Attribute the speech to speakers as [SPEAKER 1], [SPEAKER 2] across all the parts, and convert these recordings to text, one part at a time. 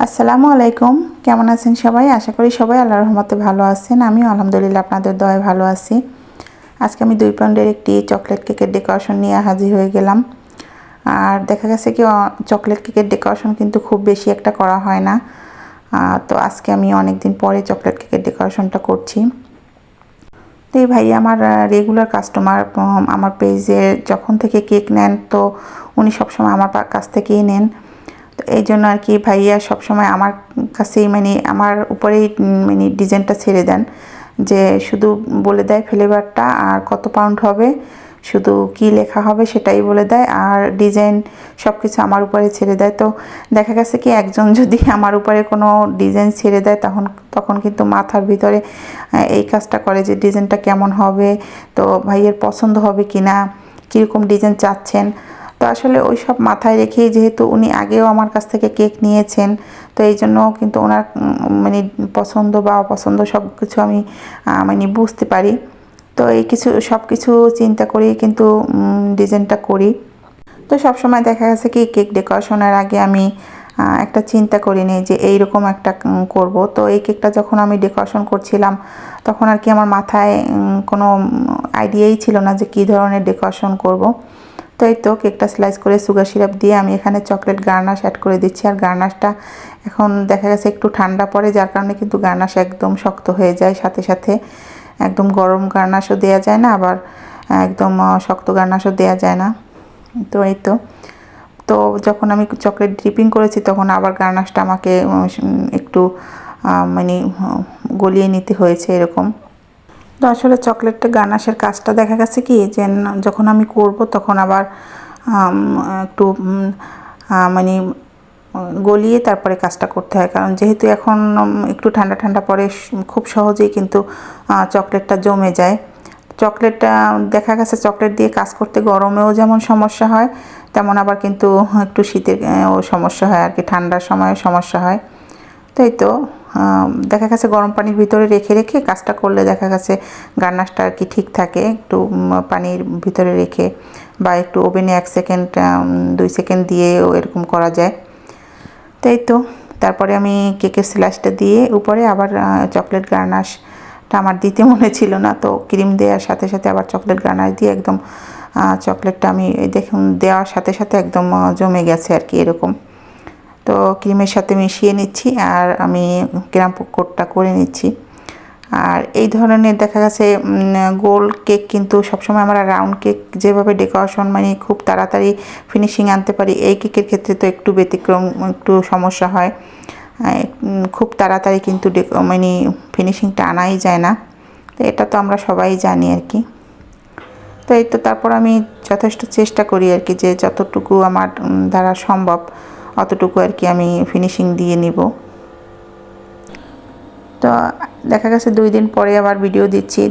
[SPEAKER 1] আসসালামু আলাইকুম। কেমন আছেন সবাই? আশা করি সবাই আল্লাহর রহমতে ভালো আছেন। আমিও আলহামদুলিল্লাহ আপনাদের দয়ায় ভালো আছি। আজকে আমি 2 পাউন্ডের একটি চকলেট কেকের ডেকোরেশন নিয়ে হাজির হয়ে গেলাম। আর দেখা গেছে কি চকলেট কেকের ডেকোরেশন কিন্তু খুব বেশি একটা করা হয় না। তো আজকে আমি অনেক দিন পরে চকলেট কেকের ডেকোরেশনটা করছি। তো এই ভাই আমার রেগুলার কাস্টমার, আমার পেজে যখন থেকে কেক নেন তো উনি সবসময় আমার কাছ থেকেই নেন। তো এই জন্য আর কি ভাইয়া সবসময় আমার কাছেই আমার উপরেই ডিজাইনটা ছেড়ে দেন, যে শুধু বলে দেয় ফ্লেভারটা আর কত পাউন্ড হবে, শুধু কি লেখা হবে সেটাই বলে দেয়, আর ডিজাইন সব কিছু আমার উপরে ছেড়ে দেয়। তো দেখা গেছে কি একজন যদি আমার উপরে কোনো ডিজাইন ছেড়ে দেয় তখন কিন্তু মাথার ভিতরে এই কাজটা করে যে ডিজাইনটা কেমন হবে, তো ভাইয়ের পছন্দ হবে কি না, কীরকম ডিজাইন চাচ্ছেন। তো আসলে ওই সব মাথায় রেখেই, যেহেতু উনি আগেও আমার কাছ থেকে কেক নিয়েছেন, তো এই জন্য কিন্তু ওনার পছন্দ বা অপছন্দ সব কিছু আমি বুঝতে পারি। তো এই সব কিছু চিন্তা করেই কিন্তু ডিজাইনটা করি। তো সবসময় দেখা গেছে কি কেক ডেকোরেশনের আগে আমি একটা চিন্তা করে নিই যে এইরকম একটা করব। তো এই কেকটা যখন আমি ডেকোরেশন করছিলাম তখন আর কি আমার মাথায় কোনো আইডিয়াই ছিল না যে কী ধরনের ডেকোরেশন করব। তো এই তো কেকটা স্লাইস করে সুগার সিরাপ দিয়ে আমি এখানে চকলেট গার্নাশ অ্যাড করে দিচ্ছি। আর গার্নাশটা এখন দেখা গেছে একটু ঠান্ডা পড়ে, যার কারণে কিন্তু গার্নাশ একদম শক্ত হয়ে যায় সাথে সাথে। একদম গরম গার্নাশও দেওয়া যায় না, আবার একদম শক্ত গার্নাশও দেওয়া যায় না। তো এই তো তো যখন আমি চকলেট ড্রিপিং করেছি তখন আবার গার্নাশটা আমাকে একটু গলিয়ে নিতে হয়েছে এরকম। তো আসলে চকলেটটা গার্নাশের কাজটা দেখা গেছে কি যে যখন আমি করব তখন আবার একটু মানে গলিয়ে তারপরে কাজটা করতে হয়, কারণ যেহেতু এখন একটু ঠান্ডা ঠান্ডা পরে খুব সহজেই কিন্তু চকলেটটা জমে যায়। চকলেটটা দেখা গেছে চকলেট দিয়ে কাজ করতে গরমেও যেমন সমস্যা হয়, তেমন আবার কিন্তু একটু শীতের সমস্যা হয় আর কি, ঠান্ডার সময় সমস্যা হয়। তো এই তো দেখা গেছে গরম পানির ভিতরে রেখে রেখে কাজটা করলে দেখা গেছে গার্নাশটা আর কি ঠিক থাকে, একটু পানির ভিতরে রেখে বা একটু ওভেনে 1 সেকেন্ড 2 সেকেন্ড দিয়েও এরকম করা যায়। তাই তো তারপরে আমি কেকের স্ল্যাশটা দিয়ে উপরে আবার চকলেট গার্নাশটা আমার দিতে মনে ছিল না, তো ক্রিম দেওয়ার সাথে সাথে আবার চকলেট গার্নাশ দিয়ে একদম চকলেটটা আমি দেখুন দেওয়ার সাথে সাথে একদম জমে গেছে আর কি এরকম। তো ক্রিমের সাথে মিশিয়ে নিচ্ছি আর আমি ক্রাম্প কোটটা করে নিচ্ছি। আর এই ধরনের দেখা গেছে গোল কেক কিন্তু সবসময় আমরা রাউন্ড কেক যেভাবে ডেকোরেশন খুব তাড়াতাড়ি ফিনিশিং আনতে পারি, এই কেকের ক্ষেত্রে তো একটু ব্যতিক্রম, একটু সমস্যা হয়। খুব তাড়াতাড়ি কিন্তু ফিনিশিংটা আনাই যায় না, তো এটা তো আমরা সবাই জানি আর কি। তো এই তো তারপর আমি যথেষ্ট চেষ্টা করি আর কি, যে যতটুকু আমার দ্বারা সম্ভব অতটুকু আর কি আমি ফিনিশিং দিয়ে নিব। তো দেখা গেছে 2 দিন পরে আবার ভিডিও দিচ্ছি।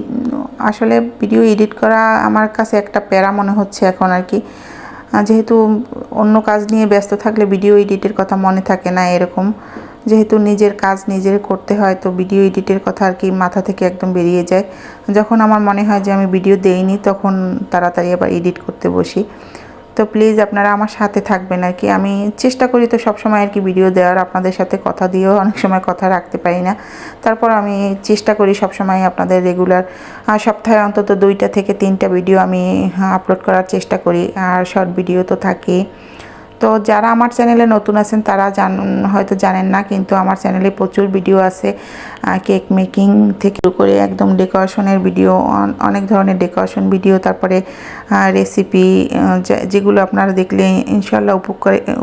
[SPEAKER 1] আসলে ভিডিও এডিট করা আমার কাছে একটা প্যারা মনে হচ্ছে এখন আর কি, যেহেতু অন্য কাজ নিয়ে ব্যস্ত থাকলে ভিডিও এডিটের কথা মনে থাকে না এরকম, যেহেতু নিজের কাজ নিজের করতে হয় তো ভিডিও এডিটের কথা আর কি মাথা থেকে একদম বেরিয়ে যায়। যখন আমার মনে হয় যে আমি ভিডিও দেইনি তখন তাড়াতাড়ি আবার এডিট করতে বসি। তো প্লিজ আপনারা আমার সাথে থাকবেন আর কি। আমি চেষ্টা করি তো সবসময় আর কি ভিডিও দেওয়ার, আপনাদের সাথে কথা দিয়েও অনেক সময় কথা রাখতে পারি না, তারপর আমি চেষ্টা করি সবসময় আপনাদের রেগুলার সপ্তাহে অন্তত 2টা থেকে 3টা ভিডিও আমি আপলোড করার চেষ্টা করি, আর শর্ট ভিডিও তো থাকেই। তো যারা আমার চ্যানেলে নতুন আছেন তারা হয়তো জানেন না, কিন্তু আমার চ্যানেলে প্রচুর ভিডিও আছে, কেক মেকিং থেকে শুরু করে একদম ডেকোরেশনের ভিডিও, অনেক ধরনের ডেকোরেশন ভিডিও, তারপরে রেসিপি, যেগুলো আপনারা দেখলে ইনশাল্লাহ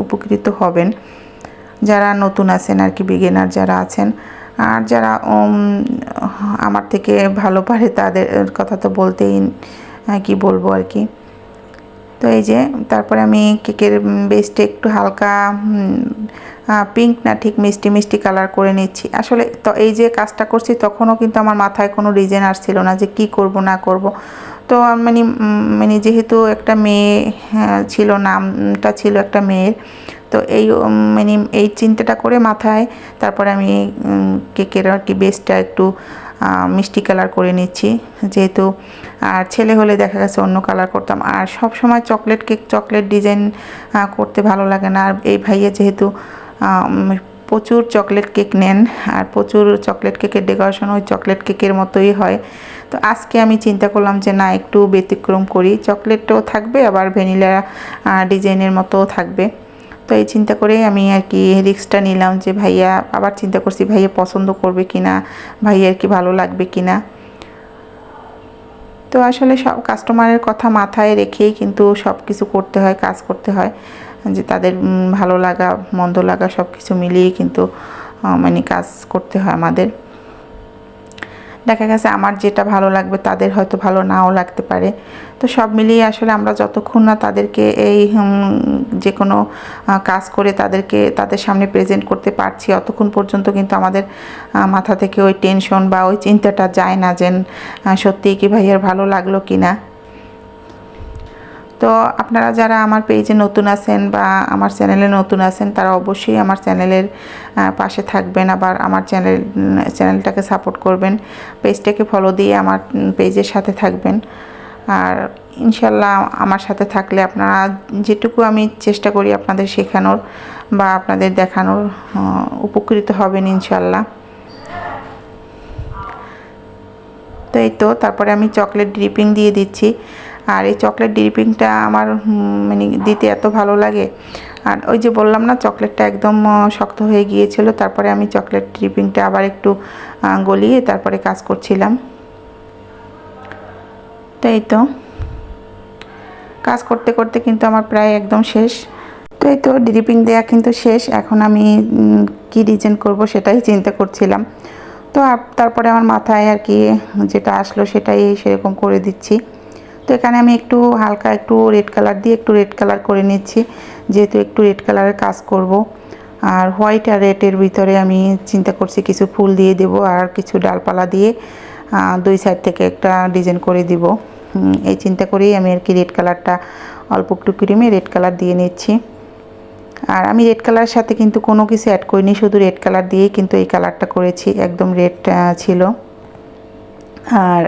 [SPEAKER 1] উপকৃত হবেন যারা নতুন আছেন আর কি, বিগিনার যারা আছেন। আর যারা আমার থেকে ভালো পারে তাদের কথা তো বলতেই কি বলবো আর কি। তো এই যে তারপরে আমি কেকের বেসটা একটু হালকা পিঙ্ক না ঠিক মিষ্টি মিষ্টি কালার করে নিচ্ছি। আসলে তো এই যে কাজটা করছি তখনও কিন্তু আমার মাথায় কোনো ডিজাইন আসছিল না যে কি করব না করব। তো যেহেতু একটা মেয়ে ছিল, নামটা ছিল একটা মেয়ের, তো এই চিন্তাটা করে মাথায় তারপরে আমি কেকের আর কি বেসটা একটু মিষ্টি কালার করে নিচ্ছি, যেহেতু আর ছেলে হলে দেখা গেছে অন্য কালার করতাম। আর সব সময় চকলেট কেক চকলেট ডিজাইন করতে ভালো লাগে না, আর এই ভাইয়া যেহেতু প্রচুর চকলেট কেক নেন আর প্রচুর চকলেট কেকের ডেকোরেশন ওই চকলেট কেকের মতোই হয়। তো আজকে আমি চিন্তা করলাম যে না, একটু ব্যতিক্রম করি, চকলেটও থাকবে আবার ভ্যানিলা ডিজাইনের মতোও থাকবে। তো এই চিন্তা করেই আমি আর কি রিস্কটা নিলাম যে ভাইয়া, আবার চিন্তা করছি ভাইয়া পছন্দ করবে কিনা, ভাইয়ার কি ভালো লাগবে কিনা। তো আসলে সব কাস্টমারের কথা মাথায় রেখেই কিন্তু সব কিছু করতে হয়, কাজ করতে হয়, যে তাদের ভালো লাগা মন্দ লাগা সব কিছু মিলিয়েই কিন্তু মানে কাজ করতে হয় আমাদের। দেখা গেছে আমার যেটা ভালো লাগবে তাদের হয়তো ভালো নাও লাগতে পারে। তো সব মিলিয়ে আসলে আমরা যতক্ষণ না তাদেরকে এই যে কোনো কাজ করে তাদের সামনে প্রেজেন্ট করতে পারছি, অতক্ষণ পর্যন্ত কিন্তু আমাদের মাথা থেকে ওই টেনশন বা ওই চিন্তাটা যায় না যে সত্যিই কি ভাইয়ার ভালো লাগলো কি না। তো আপনারা যারা আমার পেজে নতুন আছেন বা আমার চ্যানেলে নতুন আছেন, তারা অবশ্যই আমার চ্যানেলের পাশে থাকবেন, আবার আমার চ্যানেলটাকে সাপোর্ট করবেন, পেজটাকে ফলো দিয়ে আমার পেজের সাথে থাকবেন। আর ইনশাল্লাহ আমার সাথে থাকলে আপনারা যেটুকু আমি চেষ্টা করি আপনাদের শেখানোর বা আপনাদের দেখানোর, উপকৃত হবেন ইনশাল্লাহ। তো এই তো তারপরে আমি চকলেট ড্রিপিং দিয়ে দিচ্ছি। আর এই চকলেট ড্রিপিংটা আমার মানে দিতে এত ভালো লাগে। আর ওই যে বললাম না, চকলেটটা একদম শক্ত হয়ে গিয়েছিল, তারপরে আমি চকলেট ড্রিপিংটা আবার একটু গলিয়ে তারপরে কাজ করছিলাম। তো এই তো কাজ করতে করতে কিন্তু আমার প্রায় একদম শেষ। তো এই তো ড্রিপিং দেওয়া কিন্তু শেষ। এখন আমি কি ডিজাইন করব সেটাই চিন্তা করছিলাম। তো তারপরে আমার মাথায় আর কি যেটা আসলো সেটাই সেরকম করে দিচ্ছি। তো এখানে আমি একটু হালকা একটু রেড কালার দিয়ে একটু রেড কালার করে নিচ্ছি, যেহেতু একটু রেড কালারের কাজ করব। আর হোয়াইট আর রেডের ভিতরে আমি চিন্তা করছি কিছু ফুল দিয়ে দেব আর কিছু ডালপালা দিয়ে দুই সাইড থেকে একটা ডিজাইন করে দিব। এই চিন্তা করেই আমি আর কি রেড কালারটা অল্প একটু ক্রিমে রেড কালার দিয়ে নিচ্ছি। আর আমি রেড কালারের সাথে কিন্তু কোনো কিছু অ্যাড করিনি, শুধু রেড কালার দিয়েই কিন্তু এই কালারটা করেছি, একদম রেড ছিল। আর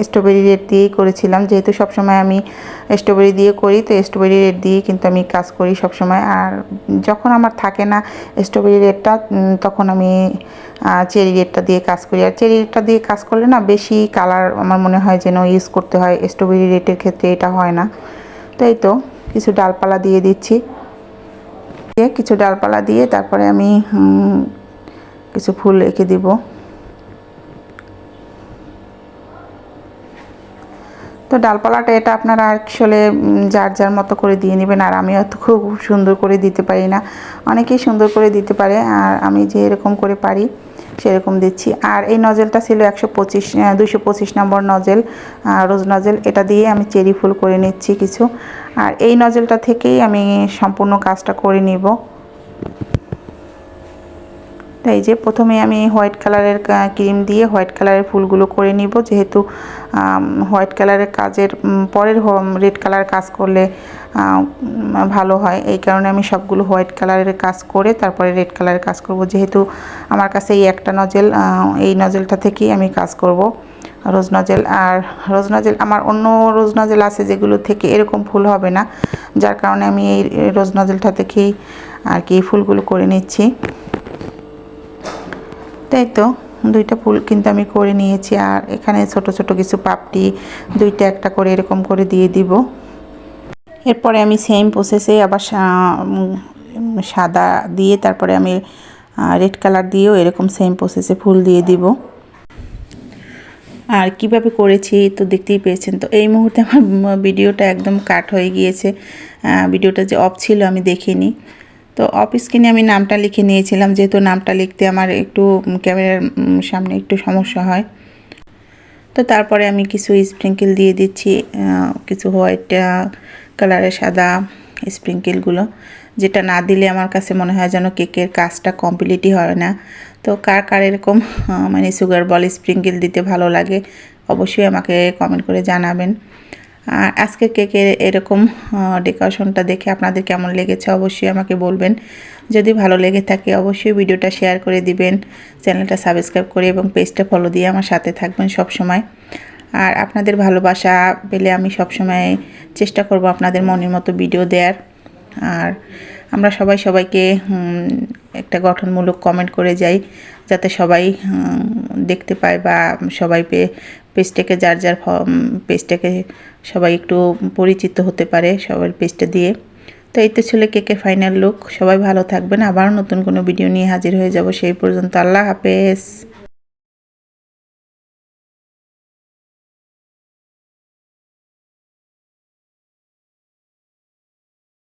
[SPEAKER 1] স্ট্রবেরি রেড দিয়েই করেছিলাম, যেহেতু সবসময় আমি স্ট্রবেরি দিয়ে করি, তো স্ট্রবেরি রেড দিয়েই কিন্তু আমি কাজ করি সবসময়। আর যখন আমার থাকে না স্ট্রবেরি রেডটা, তখন আমি চেরি রেডটা দিয়ে কাজ করি। আর চেরি রেডটা দিয়ে কাজ করলে না বেশি কালার আমার মনে হয় যেন ইউজ করতে হয়, স্ট্রবেরি রেডের ক্ষেত্রে এটা হয় না। তো এই তো কিছু ডালপালা দিয়ে দিচ্ছি, কিছু ডালপালা দিয়ে তারপরে আমি কিছু ফুল এঁকে দিব। তো ডালপালাটা এটা আপনারা আসলে যার যার মতো করে দিয়ে নেবেন। আর আমি অত খুব সুন্দর করে দিতে পারি না, অনেকেই সুন্দর করে দিতে পারে, আর আমি যে এরকম করে পারি সেরকম দিচ্ছি। আর এই নজেলটা ছিল 225 নম্বর নজেল, রোজ নজেল, এটা দিয়ে আমি চেরি ফুল করে নিচ্ছি কিছু। আর এই নজেলটা থেকেই আমি সম্পূর্ণ কাজটা করে নিব। এই যে প্রথমে আমি হোয়াইট কালারের ক্রিম দিয়ে হোয়াইট কালারের ফুলগুলো করে নিব, যেহেতু হোয়াইট কালারের কাজের পরের রেড কালার কাজ করলে ভালো হয়, এই কারণে আমি সবগুলো হোয়াইট কালারের কাজ করে তারপরে রেড কালারের কাজ করব। যেহেতু আমার কাছে এই একটা নজেল, এই নজেলটা থেকেই আমি কাজ করব রোজ নজেল। আর রোজ নজেল আমার অন্য রোজ নজেল আছে যেগুলো থেকে এরকম ফুল হবে না, যার কারণে আমি এই রোজ নজেলটা থেকেই আর কি ফুলগুলো করে নিচ্ছি। তাই তো দুইটা ফুল কিন্তু আমি করে নিয়েছি। আর এখানে ছোট ছোট কিছু পাপড়ি দুইটা একটা করে এরকম করে দিয়ে দিব। এরপরে আমি সেম প্রসেসে আবার সাদা দিয়ে তারপরে আমি রেড কালার দিয়েও এরকম সেম প্রসেসে ফুল দিয়ে দিব। আর কিভাবে করেছি তো দেখতেই পেয়েছেন। তো এই মুহূর্তে আমার ভিডিওটা একদম কাট হয়ে গিয়েছে, ভিডিওটা যে অফ ছিল আমি দেখিনি। তো অফ স্ক্রিনে আমি নামটা লিখে নিয়েছিলাম, যেহেতু নামটা লিখতে আমার একটু ক্যামেরার সামনে একটু সমস্যা হয়। তো তারপরে আমি কিছু স্প্রিঙ্কেল দিয়ে দিচ্ছি, কিছু হোয়াইট কালারের সাদা স্প্রিঙ্কেলগুলো, যেটা না দিলে আমার কাছে মনে হয় যেন কেকের কাজটা কমপ্লিটই হয় না। তো কার কার এরকম মানে সুগার বল স্প্রিঙ্কেল দিতে ভালো লাগে অবশ্যই আমাকে কমেন্ট করে জানাবেন। আর আজকের কেকের এরকম ডেকোরেশনটা দেখে আপনাদের কেমন লেগেছে অবশ্যই আমাকে বলবেন। যদি ভালো লেগে থাকে অবশ্যই ভিডিওটা শেয়ার করে দিবেন, চ্যানেলটা সাবস্ক্রাইব করে এবং পেজটা ফলো দিয়ে আমার সাথে থাকবেন সব সময়। আর আপনাদের ভালোবাসা পেলে আমি সব সময় চেষ্টা করব আপনাদের মনের মতো ভিডিও দেওয়ার। আর আমরা সবাই সবাইকে একটা গঠনমূলক কমেন্ট করে যাই, যাতে সবাই দেখতে পায় বা সবাই পেজটাকে যার পেজটাকে সবাই একটু পরিচিত হতে পারে সবার পেজটা দিয়ে। তো এই তো ছিল কেকের ফাইনাল লুক। সবাই ভালো থাকবেন, আবার নতুন কোনো ভিডিও নিয়ে হাজির হয়ে যাব। সেই পর্যন্ত আল্লাহ হাফেজ।